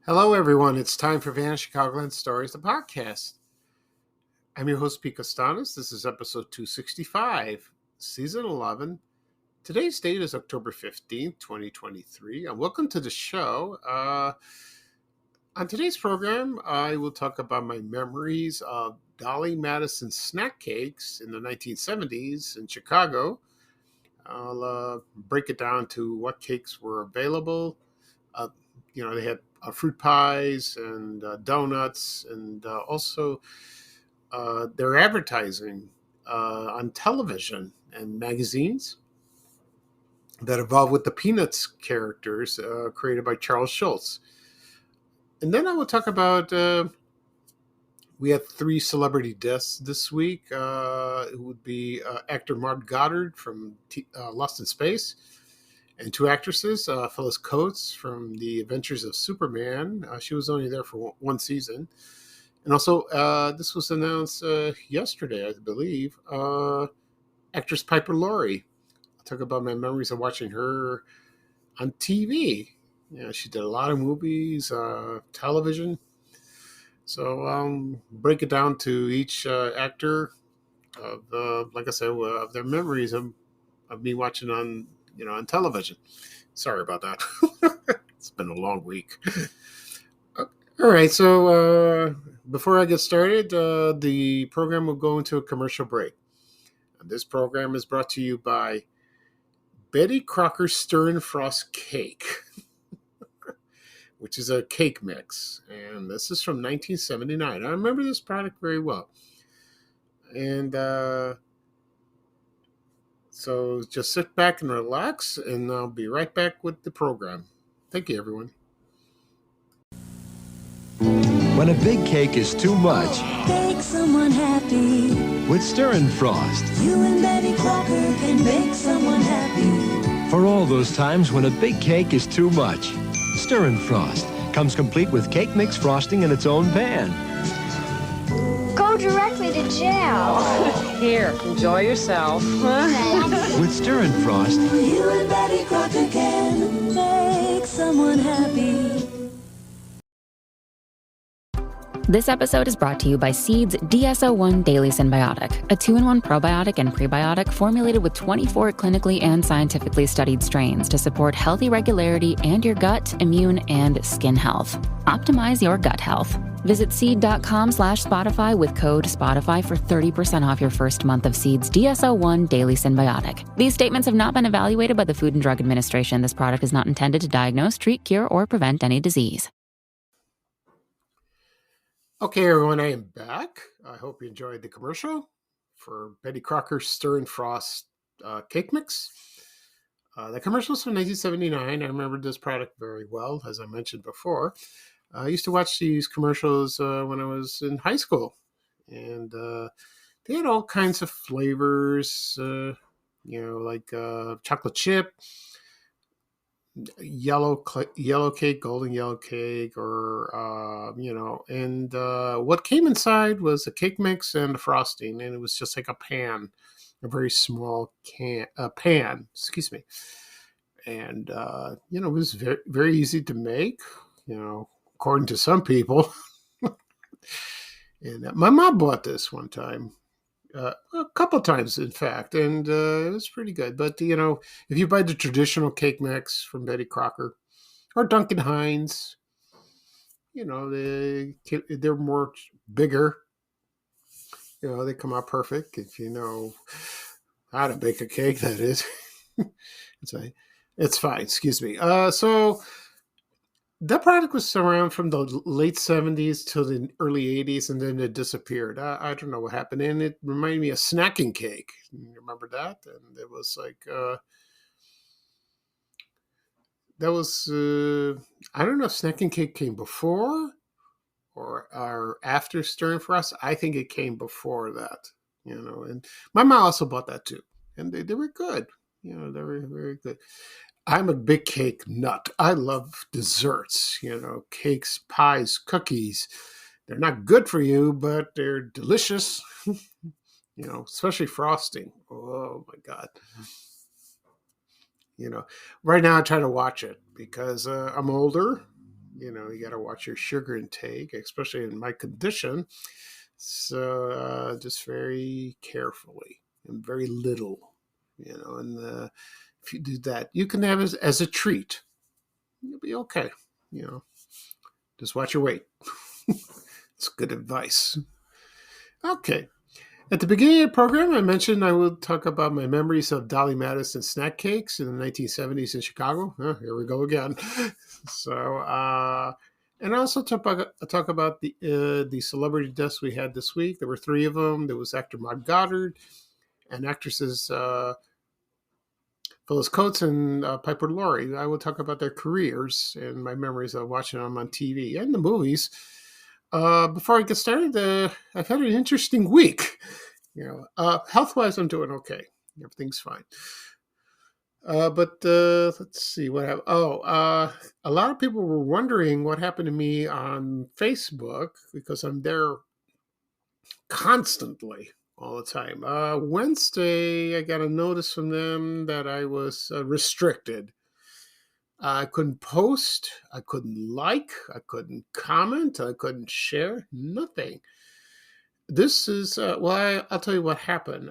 Hello, everyone. It's time for Vanishing Chicagoland Stories, the podcast. I'm your host, Pete Costanis. This is episode 265, season 11. Today's date is October 15th, 2023. And welcome to the show. On today's program, I will talk about my memories of Dolly Madison snack cakes in the 1970s in Chicago. I'll break it down to what cakes were available. They had fruit pies and donuts, and also their advertising on television and magazines that evolved with the Peanuts characters created by Charles Schulz. And then I will talk about, we had 3 celebrity deaths this week. It would be actor Mark Goddard from Lost in Space, and 2 actresses, Phyllis from The Adventures of Superman. She was only there for 1 season. And also, this was announced yesterday, I believe, actress Laurie. I'll talk about my memories of watching her on TV. She did a lot of movies, television. So break it down to each actor of, like I said, of their memories of me watching on television. Sorry about that. It's been a long week. All right, so before I get started, the program will go into a commercial break. And this program is brought to you by Betty Crocker's Stir and Frost Cake, which is a cake mix. And this is from 1979. I remember this product very well. And so just sit back and relax, and I'll be right back with the program. Thank you, everyone. When a big cake is too much, make someone happy. With Stir and Frost. You and Betty Crocker can make someone happy. For all those times when a big cake is too much, Stir and Frost comes complete with cake mix frosting in its own pan. Go directly to jail. Here, enjoy yourself. With Stir and Frost, you and Betty Crocker can make someone happy. This episode is brought to you by Seed's DSO1 Daily Symbiotic, a 2-in-1 probiotic and prebiotic formulated with 24 clinically and scientifically studied strains to support healthy regularity and your gut, immune, and skin health. Optimize your gut health. Visit seed.com/Spotify with code Spotify for 30% off your first month of Seed's DSO1 Daily Symbiotic. These statements have not been evaluated by the Food and Drug Administration. This product is not intended to diagnose, treat, cure, or prevent any disease. Okay, everyone, I am back. I hope you enjoyed the commercial for Betty Crocker's Stir and Frost cake mix. The commercial was from 1979. I remember this product very well, as I mentioned before. I used to watch these commercials when I was in high school, and they had all kinds of flavors, like chocolate chip, yellow cake, golden yellow cake, or and what came inside was a cake mix and a frosting, and it was just like a very small pan, excuse me. And it was very, very easy to make, according to some people. And my mom bought this one time, a couple times, in fact, and it was pretty good. But, if you buy the traditional cake mix from Betty Crocker or Duncan Hines, they're more bigger. They come out perfect if you know how to bake a cake, that is. It's fine, excuse me. So that product was around from the late 70s till the early 80s, and then it disappeared. I don't know what happened. And it reminded me of snacking cake. You remember that? And it was like that was, I don't know if snacking cake came before or after Stirring Frost. I think it came before that, and my mom also bought that too. And they were good. They were very good. I'm a big cake nut. I love desserts, cakes, pies, cookies. They're not good for you, but they're delicious, especially frosting. Oh my God. Right now I try to watch it because I'm older. You got to watch your sugar intake, especially in my condition. So just very carefully and very little, and if you do that, you can have it as a treat. You'll be okay. Just watch your weight. It's good advice. Okay. At the beginning of the program, I mentioned I will talk about my memories of Dolly Madison snack cakes in the 1970s in Chicago. Oh, here we go again. So, and I also talk about the celebrity deaths we had this week. There were 3 of them. There was actor Mark Goddard and actresses Phyllis Coates and Piper Laurie. I will talk about their careers and my memories of watching them on TV and the movies. Before I get started, I've had an interesting week. Health-wise, I'm doing okay. Everything's fine. But let's see what happened. A lot of people were wondering what happened to me on Facebook because I'm there constantly all the time. Wednesday, I got a notice from them that I was restricted. I couldn't post, I couldn't like, I couldn't comment, I couldn't share, nothing. This is, I'll tell you what happened.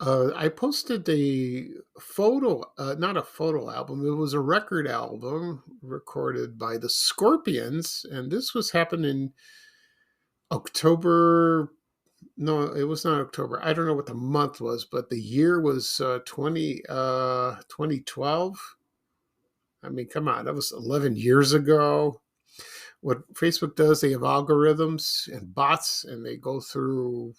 I posted a photo, not a photo album, it was a record album recorded by the Scorpions, and this was happening October. No, it was not October. I don't know what the month was, but the year was 2012. I mean, come on, that was 11 years ago. What Facebook does, they have algorithms and bots, and they go through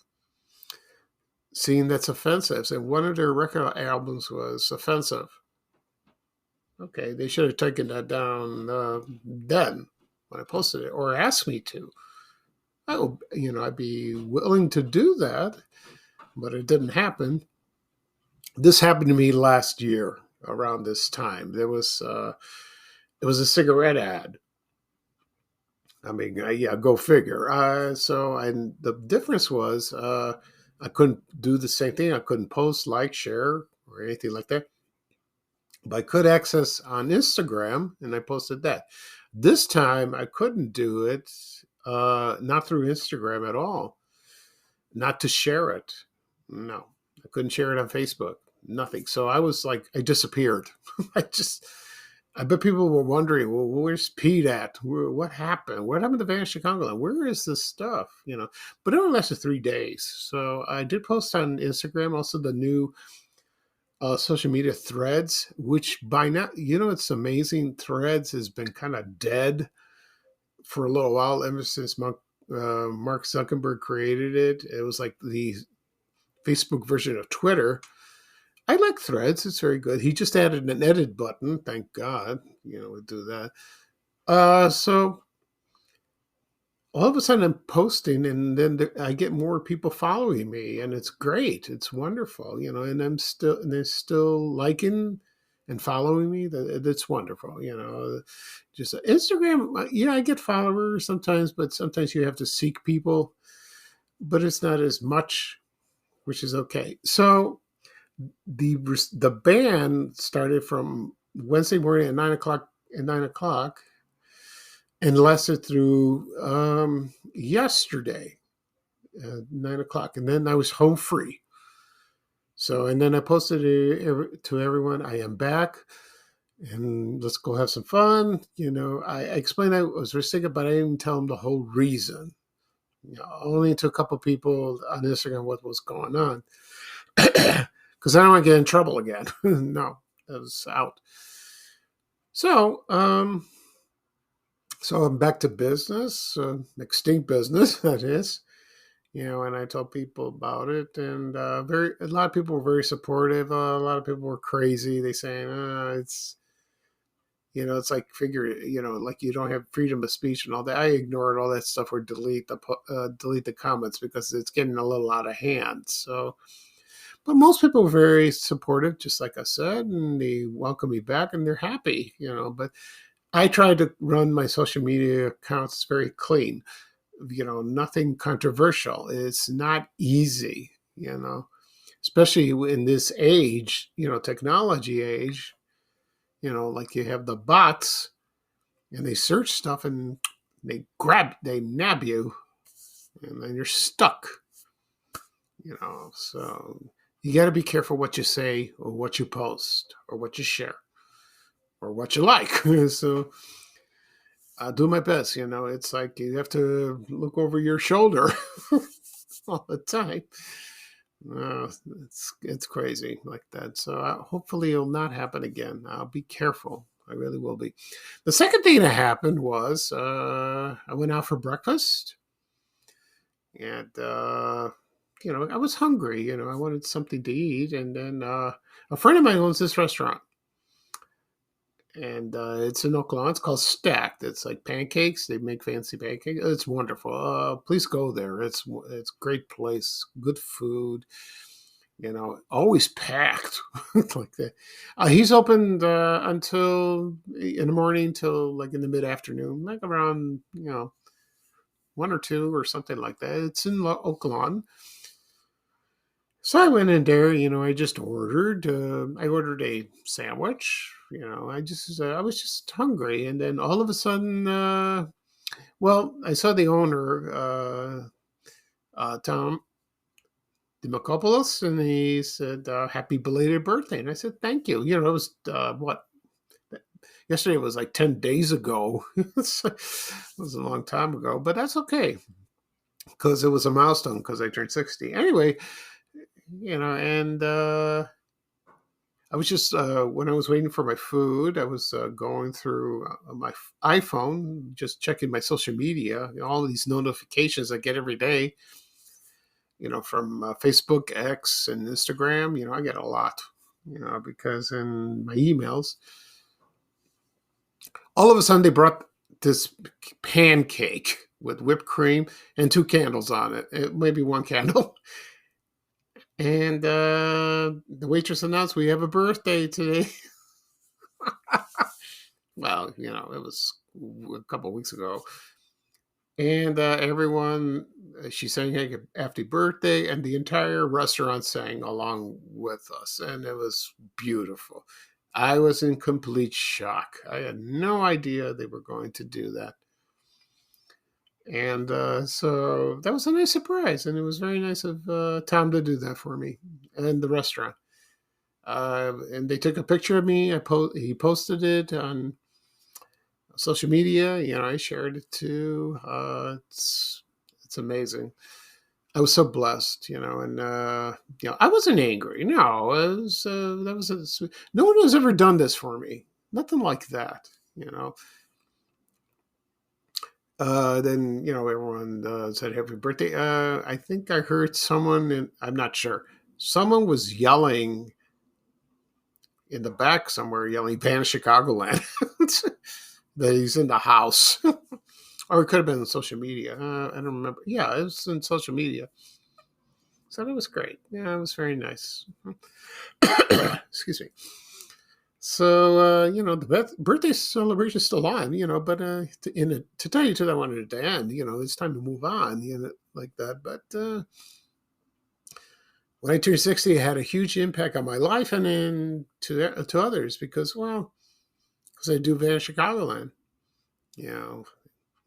seeing that's offensive. And one of their record albums was offensive. Okay, they should have taken that down then when I posted it, or asked me to. I'd be willing to do that, but it didn't happen. This happened to me last year around this time. It was a cigarette ad. I mean, yeah, go figure. And the difference was I couldn't do the same thing. I couldn't post, like, share, or anything like that. But I could access on Instagram, and I posted that. This time, I couldn't do it. Not through Instagram at all. Not to share it. No, I couldn't share it on Facebook. Nothing. So I was like, I disappeared. I bet people were wondering, well, where's Pete at? What happened? What happened to Vanish Chicagoland? Where is this stuff? But it only lasted 3 days. So I did post on Instagram, also the new social media Threads, which by now, it's amazing. Threads has been kind of dead for a little while, ever since Mark Zuckerberg created it. It was like the Facebook version of Twitter. I like Threads. It's very good. He just added an edit button. Thank God. We do that. So all of a sudden I'm posting, and then I get more people following me, and it's great. It's wonderful, and they're still liking and following me. That's wonderful. Just Instagram. I get followers sometimes, but sometimes you have to seek people, but it's not as much, which is okay. So the band started from Wednesday morning at 9:00 and lasted through yesterday at 9:00, and then I was home free. So, and then I posted to everyone, I am back, and let's go have some fun. I explained I was restricted, but I didn't tell them the whole reason. Only to a couple people on Instagram what was going on. Because I don't want to get in trouble again. No, that was out. So, so I'm back to business, extinct business, that is. And I told people about it, and a lot of people were very supportive. A lot of people were crazy. They saying, it's like like you don't have freedom of speech and all that. I ignored all that stuff or delete the comments because it's getting a little out of hand. So, but most people were very supportive, just like I said, and they welcome me back and they're happy. But I try to run my social media accounts very clean. Nothing controversial. It's not easy. Especially in this age, technology age. Like you have the bots and they search stuff and they nab you, and then you're stuck. So you got to be careful what you say or what you post or what you share or what you like. So I'll do my best. It's like you have to look over your shoulder all the time. It's crazy like that. So hopefully it'll not happen again. I'll be careful. I really will be. The second thing that happened was I went out for breakfast, and I was hungry. I wanted something to eat, and then a friend of mine owns this restaurant, and it's in Oak Lawn. It's called Stacked. It's like pancakes. They make fancy pancakes. It's wonderful. Please go there. It's a great place. Good food. Always packed like that. He's opened until in the morning till like in the mid afternoon, like around 1 or 2 or something like that. It's in Oak Lawn. So I went in there. I just ordered. I ordered a sandwich. I was just hungry, and then all of a sudden, I saw the owner, Tom Demokopoulos, and he said, "Happy belated birthday." And I said, "Thank you." It was yesterday was like 10 days ago. It was a long time ago, but that's okay because it was a milestone because I turned 60. Anyway, and I was just, when I was waiting for my food, I was going through my iPhone, just checking my social media, all of these notifications I get every day, from Facebook, X, and Instagram. I get a lot, because in my emails, all of a sudden they brought this pancake with whipped cream and 2 candles on it, maybe 1 candle. And the waitress announced we have a birthday today. Well, it was a couple of weeks ago. And everyone, she sang happy birthday, and the entire restaurant sang along with us. And it was beautiful. I was in complete shock. I had no idea they were going to do that. And so that was a nice surprise. And it was very nice of Tom to do that for me and the restaurant. And they took a picture of me. He posted it on social media. I shared it too. It's amazing. I was so blessed, and I wasn't angry. No, that was no one has ever done this for me. Nothing like that, Then everyone said happy birthday. I think I heard someone, and I'm not sure. Someone was yelling in the back somewhere, yelling "Van Chicagoland." That he's in the house. Or it could have been on social media. I don't remember. Yeah, it was in social media. So that was great. Yeah, it was very nice. Excuse me. So, the birthday celebration is still on, but to tell you, I wanted it to end, it's time to move on, like that. But when I turned 60, it had a huge impact on my life and then to others because I do Van Chicagoland,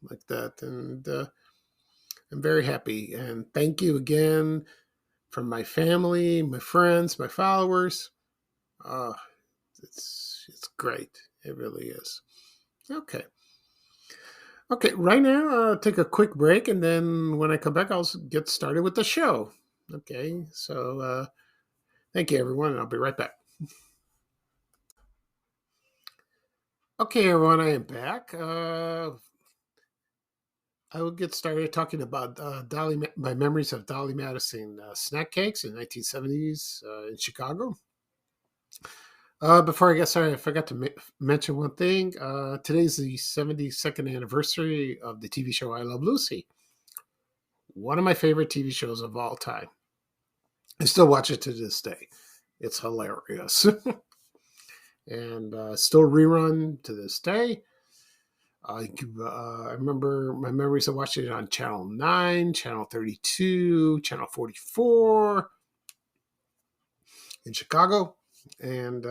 like that. And I'm very happy. And thank you again from my family, my friends, my followers. It's great. It really is. Okay. Right now, I'll take a quick break, and then when I come back, I'll get started with the show. Okay. So thank you, everyone, and I'll be right back. Okay, everyone, I am back. I will get started talking about my memories of Dolly Madison snack cakes in 1970s in Chicago. Before I get started, I forgot to mention one thing. Today's the 72nd anniversary of the TV show I Love Lucy, one of my favorite TV shows of all time. I still watch it to this day. It's hilarious. And still rerun to this day. I remember my memories of watching it on Channel 9, Channel 32, Channel 44 in Chicago. And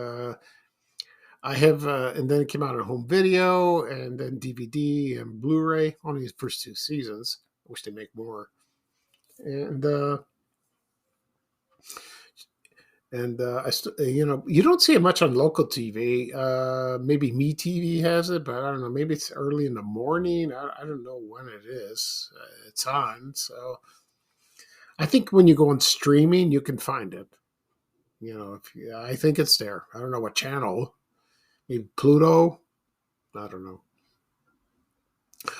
I have, and then it came out on home video and then DVD and Blu-ray, only the first 2 seasons. I wish they make more. And you don't see it much on local TV. Maybe MeTV has it, but I don't know. Maybe it's early in the morning. I don't know when it is. It's on. So I think when you go on streaming, you can find it. I think it's there. I don't know what channel. Maybe Pluto. I don't know.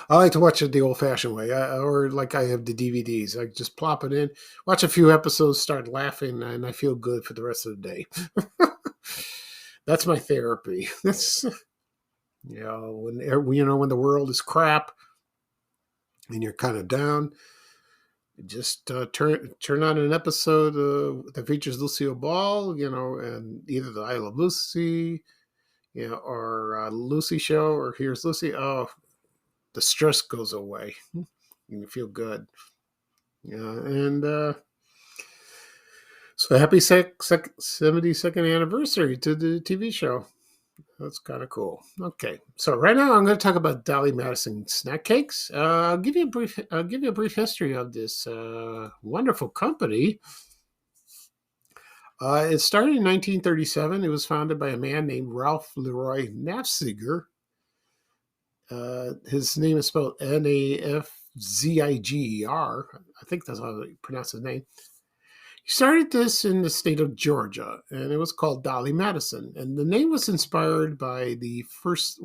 I like to watch it the old-fashioned way, or like I have the DVDs. I just plop it in, watch a few episodes, start laughing, and I feel good for the rest of the day. That's my therapy. That's when the world is crap and you're kind of down, just turn on an episode that features Lucille Ball, and either the I Love Lucy, or Lucy Show, or Here's Lucy. Oh. The stress goes away. You feel good. And so happy 72nd anniversary to the TV show. That's kind of cool. Okay, so right now I'm going to talk about Dolly Madison snack cakes. I'll give you a brief history of this wonderful company. It started in 1937. It was founded by a man named Ralph Leroy Nafziger. His name is spelled Nafziger. I think that's how you pronounce his name. He started this in the state of Georgia, and it was called Dolly Madison. And the name was inspired by the first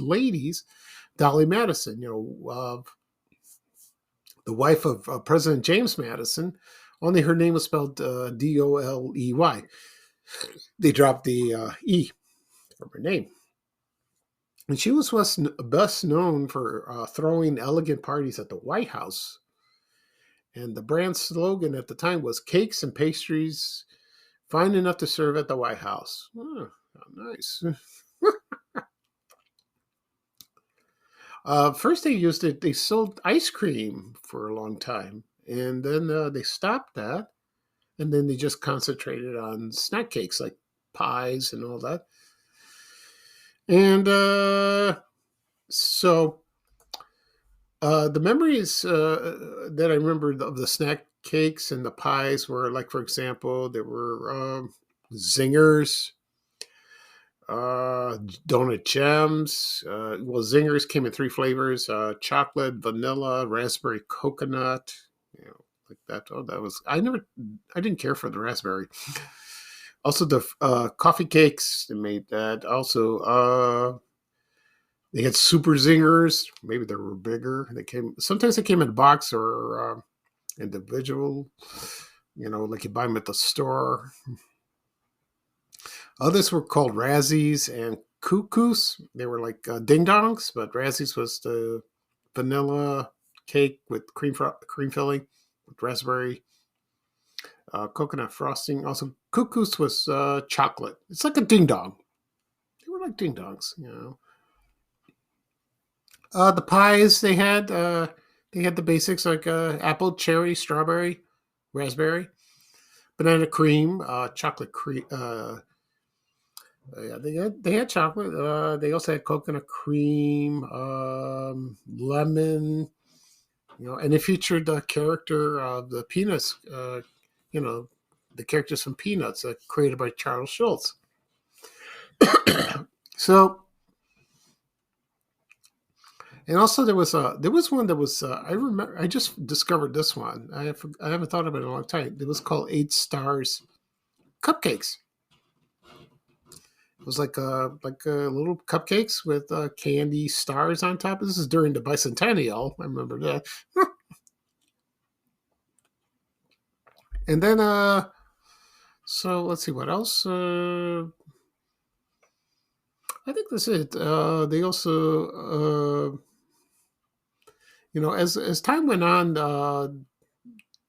lady's Dolly Madison, the wife of President James Madison. Only her name was spelled Doley. They dropped the E from her name. And she was best known for throwing elegant parties at the White House. And the brand slogan at the time was cakes and pastries fine enough to serve at the White House. Oh, nice. First they sold ice cream for a long time. And then they stopped that. And then they just concentrated on snack cakes like pies and all that. And so the memories that I remember of the snack cakes and the pies were, like, for example, there were Zingers, donut gems. Zingers came in 3 flavors: chocolate, vanilla, raspberry, coconut. Like that. Oh, I didn't care for the raspberry. Also, the coffee cakes, they made that. Also, they had super zingers. Maybe they were bigger. Sometimes they came in a box or individual. Like you buy them at the store. Others were called Razzies and Cuckoos. They were like ding dongs, but Razzies was the vanilla cake with cream filling with raspberry. Coconut frosting. Also, Cuckoos was chocolate. It's like a ding dong. They were like ding dongs, The pies they had the basics like apple, cherry, strawberry, raspberry, banana cream, chocolate cream. They had chocolate. They also had coconut cream, lemon. And it featured the character of the Peanuts. The characters from Peanuts, created by Charles Schulz. So, and also there was one that was I remember. I just discovered this one. I haven't thought about it in a long time. It was called 8 Stars Cupcakes, It was like little cupcakes with candy stars on top. This is during the bicentennial. I remember that. And then, so let's see what else. I think that's it. They also, as time went on,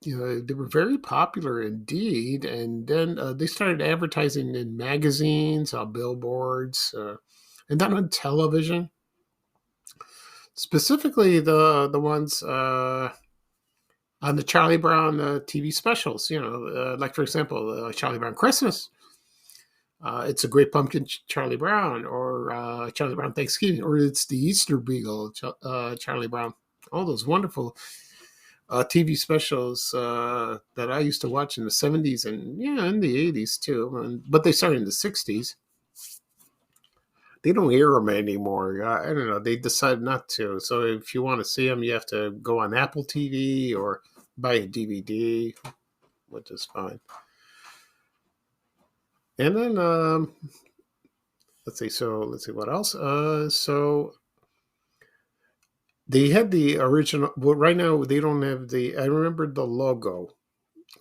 they were very popular indeed. And then they started advertising in magazines, billboards, and then on television. Specifically, the ones on the Charlie Brown TV specials. Like for example, Charlie Brown Christmas. It's a Great Pumpkin, Charlie Brown, or Charlie Brown Thanksgiving, or it's the Easter Beagle, Charlie Brown. All those wonderful TV specials that I used to watch in the 70s and in the 80s too. But they started in the 60s. They don't air them anymore. I don't know. They decided not to. So if you want to see them, you have to go on Apple TV or buy a DVD, which is fine. And then let's see what else. So they had the original. Well, right now they don't have the. I remember the logo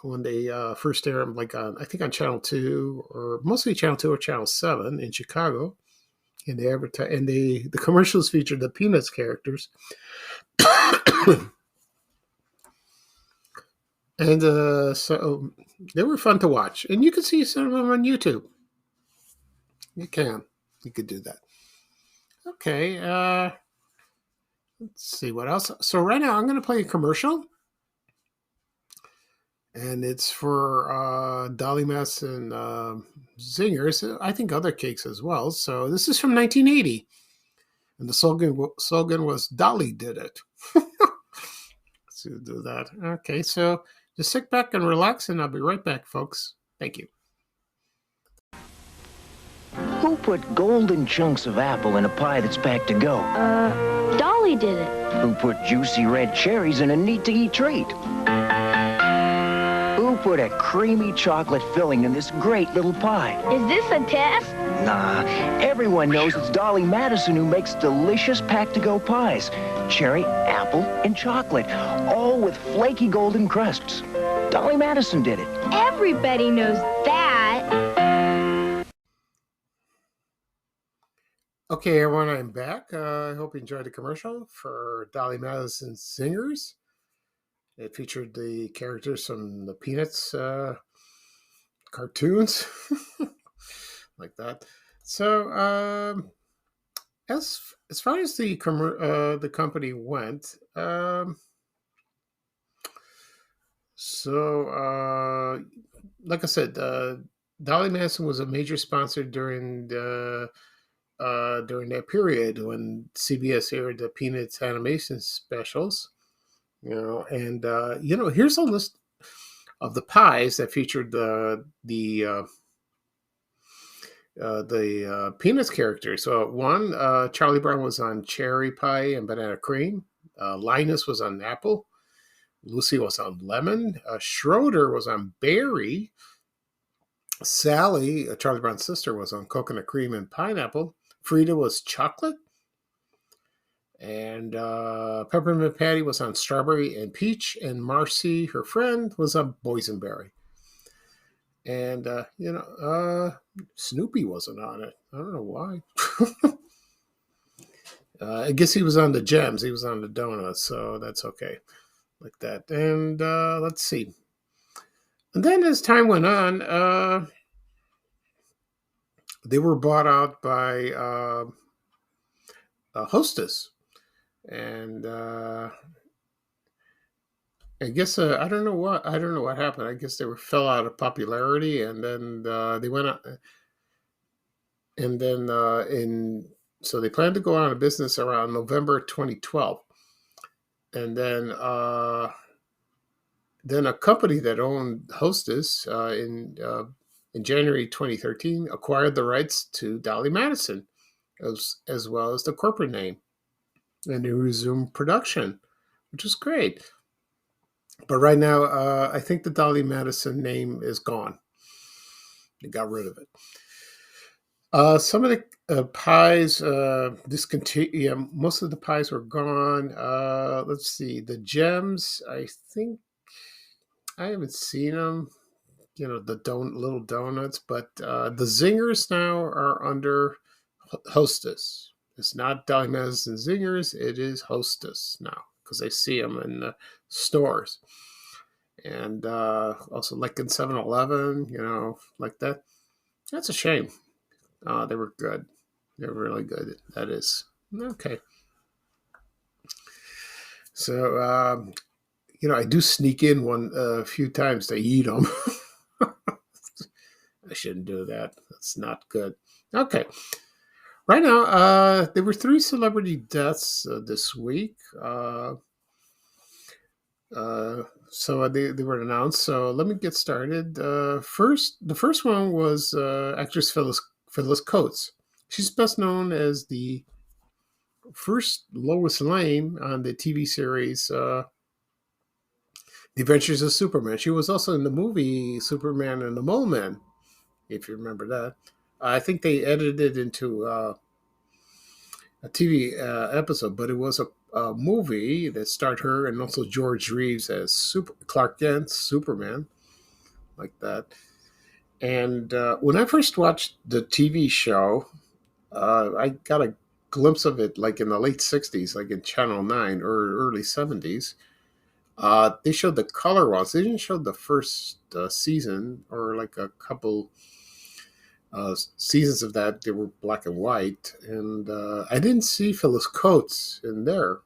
when they first aired them, like I think on Channel 2 or mostly Channel 2 or Channel 7 in Chicago. And they advertise, and the commercials featured the Peanuts characters. And so they were fun to watch. And you can see some of them on YouTube. You could do that. Okay. Let's see what else. So right now I'm going to play a commercial. And it's for Dolly Madison Zingers. I think other cakes as well. So this is from 1980. And the slogan was Dolly did it. Let's do that. Okay, so just sit back and relax, and I'll be right back, folks. Thank you. Who put golden chunks of apple in a pie that's packed to go? Dolly did it. Who put juicy red cherries in a neat-to-eat treat? Who put a creamy chocolate filling in this great little pie? Is this a test? Nah, everyone knows it's Dolly Madison who makes delicious packed-to-go pies. Cherry, apple, and chocolate, all with flaky golden crusts. Dolly Madison did it. Everybody knows that. Okay, everyone, I'm back. I hope you enjoyed the commercial for Dolly Madison Singers. It featured the characters from the Peanuts cartoons, like that. So, as far as the company went, like I said, Dolly Madison was a major sponsor during that period when CBS aired the Peanuts animation specials. And here's a list of the pies that featured the Peanuts characters. So one, Charlie Brown was on cherry pie and banana cream. Linus was on apple. Lucy was on lemon. Schroeder was on berry. Sally, Charlie Brown's sister, was on coconut cream and pineapple. Frida was chocolate. And Peppermint Patty was on strawberry and peach. And Marcy, her friend, was on boysenberry. And, Snoopy wasn't on it. I don't know why. I guess he was on the gems. He was on the donuts, so that's okay. Like that. And let's see. And then as time went on, they were bought out by Hostess. And I guess I don't know what happened. I guess they fell out of popularity, and then they went out, and then so they planned to go out of business around November 2012, and then a company that owned Hostess in January 2013 acquired the rights to Dolly Madison, as well as the corporate name, and they resumed production, which is great. But right now, I think the Dolly Madison name is gone. They got rid of it. Some of the pies discontinued. Yeah, most of the pies were gone. Let's see. The gems, I think I haven't seen them. The little donuts, but the zingers now are under Hostess. It's not Dolly Madison zingers. It is Hostess now because I see them in the stores. And also like in 7-Eleven, like that. That's a shame. They were good. They were really good. That is. Okay. So, I do sneak in a few times to eat them. I shouldn't do that. That's not good. Okay. Right now, there were 3 celebrity deaths this week. So they were announced. So let me get started. The first one was actress Phyllis Coates. She's best known as the first Lois Lane on the TV series The Adventures of Superman. She was also in the movie Superman and the Mole Man, if you remember that. I think they edited it into a TV episode, but it was a movie that starred her and also George Reeves as Clark Kent, Superman, like that. And when I first watched the TV show, I got a glimpse of it like in the late 60s, like in Channel 9 or early 70s. They showed the color ones. They didn't show the first season or like a couple seasons of that. They were black and white. And I didn't see Phyllis Coates in there.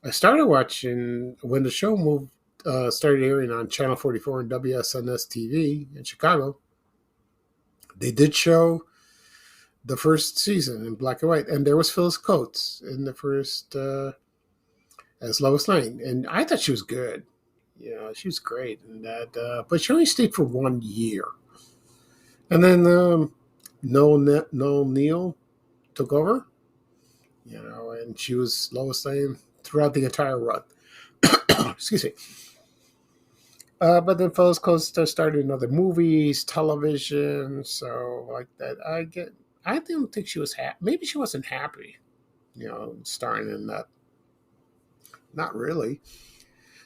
I started watching when the show started airing on Channel 44 and WSNS TV in Chicago. They did show the first season in black and white, and there was Phyllis Coates in the first as Lois Lane, and I thought she was good. She was great in that, but she only stayed for 1 year, and then Noel Neal took over. And she was Lois Lane throughout the entire run. Excuse me. But then Phyllis Coates started in other movies, television, so like that. I don't think she was happy. Maybe she wasn't happy, starring in that. Not really.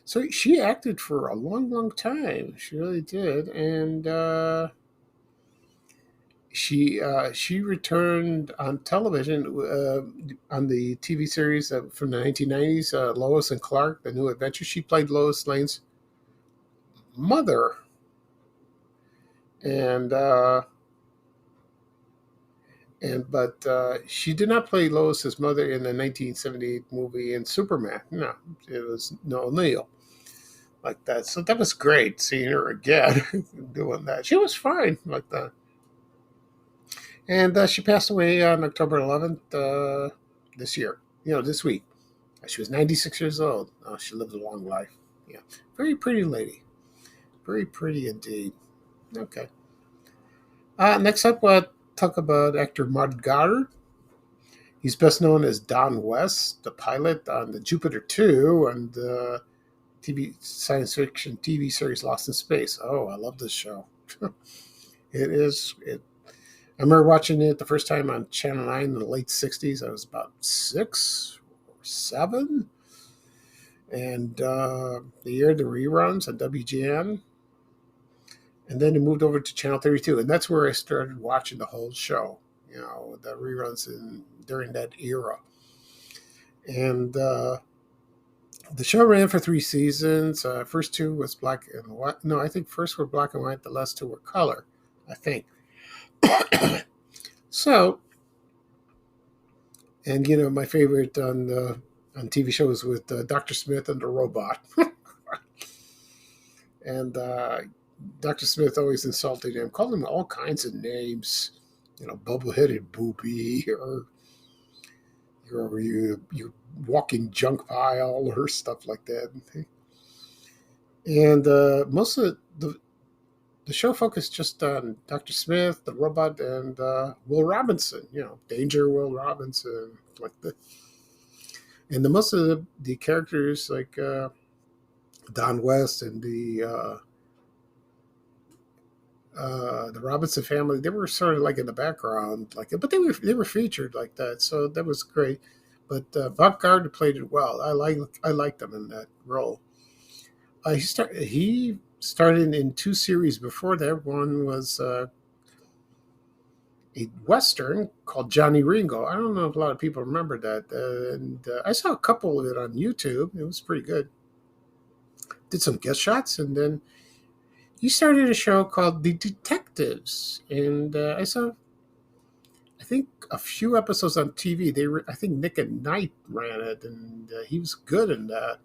So she acted for a long, long time. She really did, and she returned on television on the TV series from the 1990s, Lois and Clark: The New Adventure. She played Lois Lane's mother, but she did not play Lois's mother in the 1978 movie in Superman. No, it was Noel Neal, like that. So that was great seeing her again doing that. She was fine like that. And she passed away on October 11th this year. This week. She was 96 years old. Oh, she lived a long life. Yeah, very pretty lady. Very pretty indeed. Okay. Next up, we'll talk about actor Mark Goddard. He's best known as Don West, the pilot on the Jupiter 2 and the science fiction TV series Lost in Space. Oh, I love this show. I remember watching it the first time on Channel 9 in the late 60s. I was about 6 or 7. And they aired the reruns on WGN. And then it moved over to Channel 32. And that's where I started watching the whole show, the reruns during that era. And the show ran for 3 seasons. First 2 was black and white. No, I think first were black and white. The last 2 were color, I think. So, and my favorite on TV shows with Dr. Smith and the robot. And Dr. Smith always insulted him, called him all kinds of names, bubble-headed booby, or you walking junk pile, or stuff like that. And most of the show focused just on Dr. Smith, the robot, and Will Robinson, Danger Will Robinson, like that. And most of the characters, like Don West and the The Robinson family, they were sort of like in the background, like, but they were featured like that, so that was great. But Mark Goddard played it well. I liked him in that role. He started in two series before that. One was a Western called Johnny Ringo. I don't know if a lot of people remember that. And I saw a couple of it on YouTube. It was pretty good. Did some guest shots, and then he started a show called The Detectives. And I saw, I think, a few episodes on TV. I think Nick at Night ran it, and he was good in that.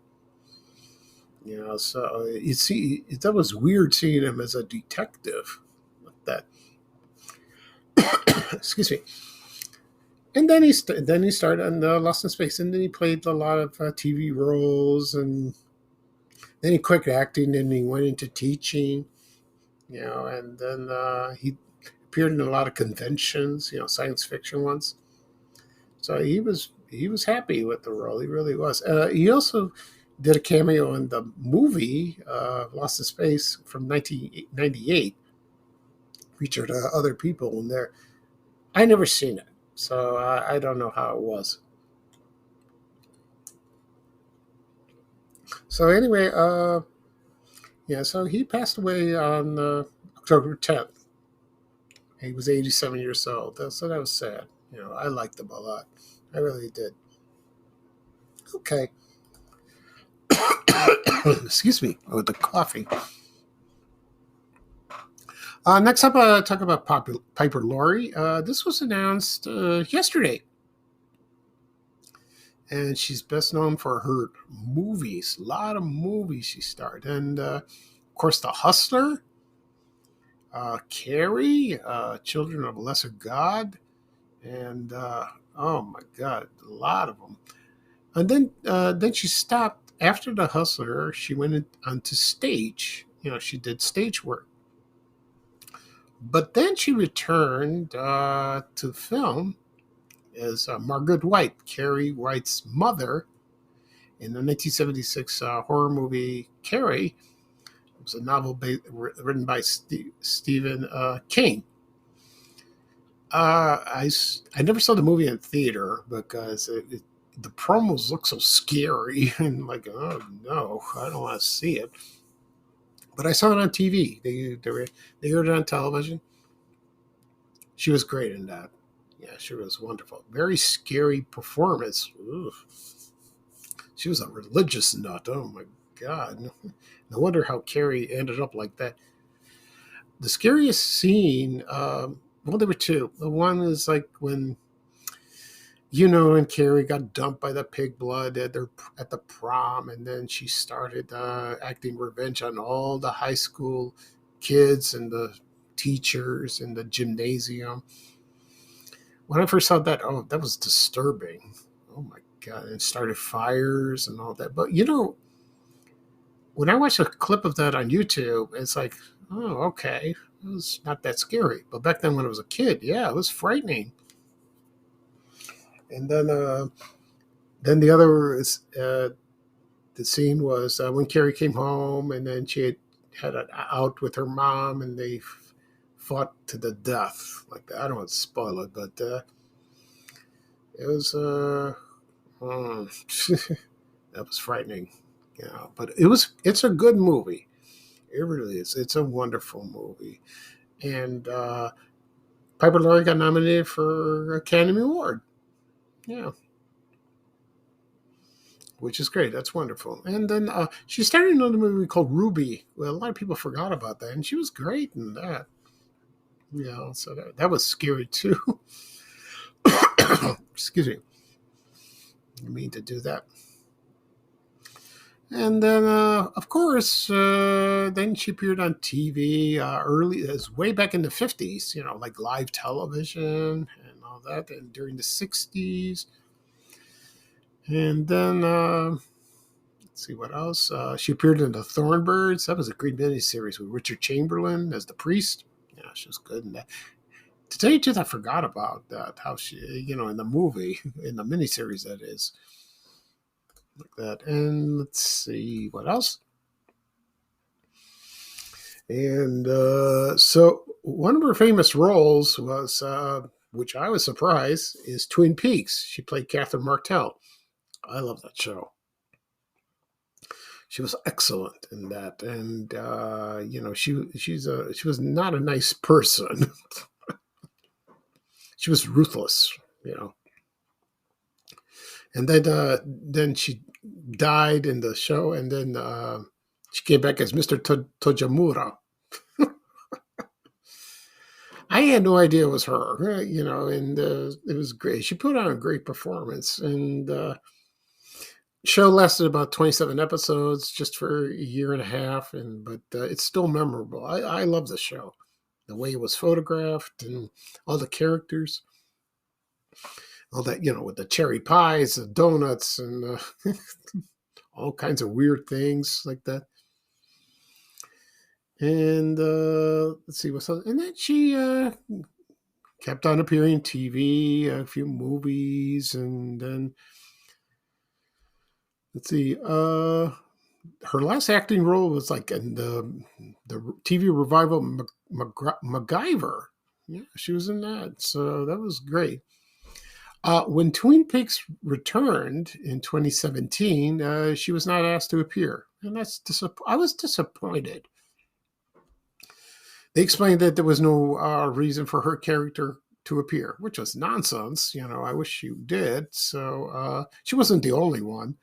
So you see, that was weird seeing him as a detective like that. Excuse me. And then he started on Lost in Space, and then he played a lot of TV roles, and then he quit acting, and he went into teaching, and then he appeared in a lot of conventions, science fiction ones. So he was happy with the role. He really was. He also did a cameo in the movie Lost in Space from 1998. Featured other people in there. I never seen it, so I don't know how it was. So anyway, so he passed away on October 10th. He was 87 years old, so that was sad. I liked him a lot. I really did. Okay. Excuse me, with the coffee. Next up, talk about Piper Laurie. This was announced yesterday. And she's best known for her movies. A lot of movies she starred. And, of course, The Hustler, Carrie, Children of a Lesser God, and, oh, my God, a lot of them. And then she stopped. After The Hustler, she went onto stage. She did stage work. But then she returned to film as Margaret White, Carrie White's mother, in the 1976 horror movie Carrie. It was a novel written by Stephen King. I never saw the movie in theater because the promos look so scary and like, oh no, I don't want to see it. But I saw it on TV. They aired it on television. She was great in that. Yeah, she was wonderful. Very scary performance. Ugh. She was a religious nut. Oh my God. No wonder how Carrie ended up like that. The scariest scene, there were two. The one is like when, and Carrie got dumped by the pig blood at the prom, and then she started acting revenge on all the high school kids and the teachers in the gymnasium. When I first saw that, that was disturbing. Oh my God. And started fires and all that. But, when I watched a clip of that on YouTube, it's like, oh, okay. It was not that scary. But back then when I was a kid, yeah, it was frightening. And then the other is, the scene was when Carrie came home, and then she had an out with her mom, and they fought to the death. Like that. I don't want to spoil it, but it was that was frightening. But it's a good movie. It really is. It's a wonderful movie. And Piper Laurie got nominated for Academy Award. Yeah. Which is great. That's wonderful. And then she started another movie called Ruby. Well, a lot of people forgot about that, and she was great in that. So that was scary too. Excuse me. I mean to do that. And then, of course, then she appeared on TV way back in the 50s, like live television and all that, and during the 60s. And then, let's see what else. She appeared in The Thornbirds. That was a great miniseries with Richard Chamberlain as the priest. Yeah, she was good in that. To tell you the truth, I forgot about that, how she, in the movie, in the miniseries that is. Like that. And let's see what else. And so one of her famous roles was, which I was surprised, is Twin Peaks. She played Catherine Martell. I love that show. She was excellent in that, and she was not a nice person. She was ruthless, And then she died in the show, and then she came back as Mr. Tojamura. I had no idea it was her, and it was great. She put on a great performance, and show lasted about 27 episodes, just for a year and a half, but it's still memorable. I love the show, the way it was photographed, and all the characters, all that, with the cherry pies, the donuts, and all kinds of weird things like that. And let's see what's other. And then she kept on appearing on TV, a few movies, and then let's see. Her last acting role was like in the TV revival MacGyver. Yeah, she was in that, so that was great. When Twin Peaks returned in 2017, she was not asked to appear, and I was disappointed. They explained that there was no reason for her character to appear, which was nonsense. I wish she did. So she wasn't the only one.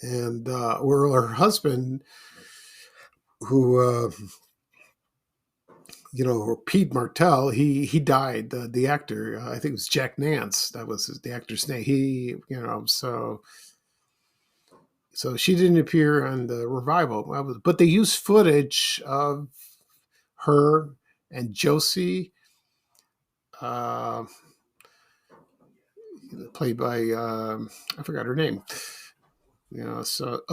And her husband, who, Pete Martell, he died. The actor, I think it was Jack Nance. That was the actor's name. So she didn't appear on the revival, but they used footage of her and Josie, played by I forgot her name.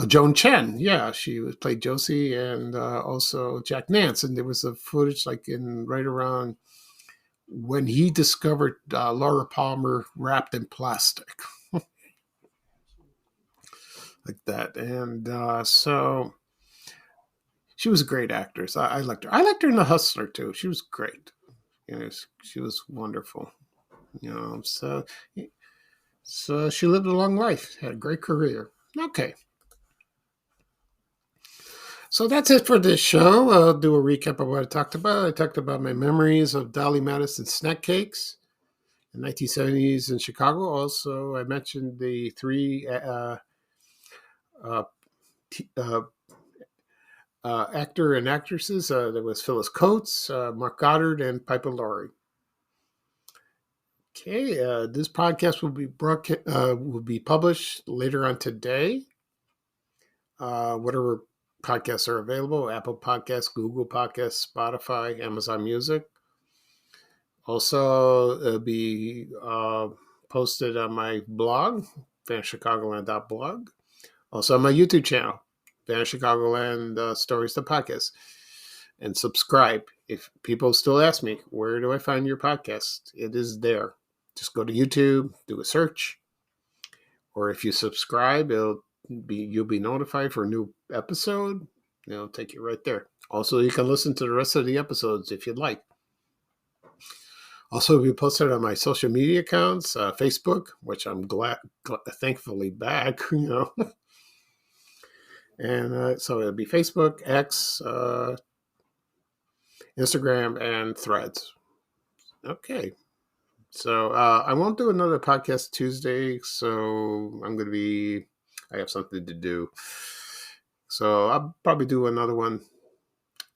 Joan Chen. Yeah, she played Josie, and also Jack Nance. And there was a footage right around when he discovered Laura Palmer wrapped in plastic. Like that. And so she was a great actress. I liked her. I liked her in The Hustler too. She was great. She was wonderful. So she lived a long life, had a great career. Okay. So that's it for this show. I'll do a recap of what I talked about. I talked about my memories of Dolly Madison snack cakes in 1970s in Chicago. Also, I mentioned the three actor and actresses. There was Phyllis Coates, Mark Goddard, and Piper Laurie. Okay, this podcast will be published later on today. Whatever podcasts are available: Apple Podcasts, Google Podcasts, Spotify, Amazon Music. Also, it'll be posted on my blog, vanchicagoland.blog. Also on my YouTube channel, Van Chicagoland Stories the Podcast. And subscribe. If people still ask me, where do I find your podcast? It is there. Just go to YouTube, do a search. Or if you subscribe, you'll be notified for a new episode. It'll take you right there. Also, you can listen to the rest of the episodes if you'd like. Also, it'll be posted on my social media accounts, Facebook, which I'm thankfully back, And so it'll be Facebook, X, Instagram, and Threads. Okay. So I won't do another podcast Tuesday, so I have something to do. So I'll probably do another one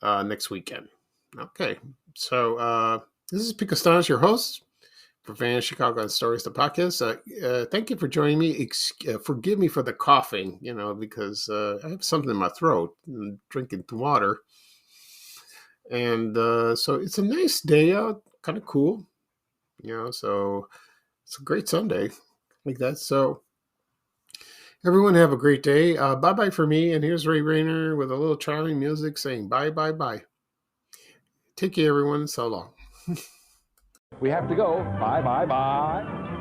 next weekend. Okay. So this is Pete Costanis, your host for Van Chicago and Stories, the podcast. Thank you for joining me. Forgive me for the coughing, because I have something in my throat and drinking water. And so it's a nice day out, kind of cool, so it's a great Sunday like that. So everyone have a great day. Bye-bye for me. And here's Ray Rayner with a little charming music saying bye, bye, bye. Take care, everyone. So long. We have to go. Bye, bye, bye.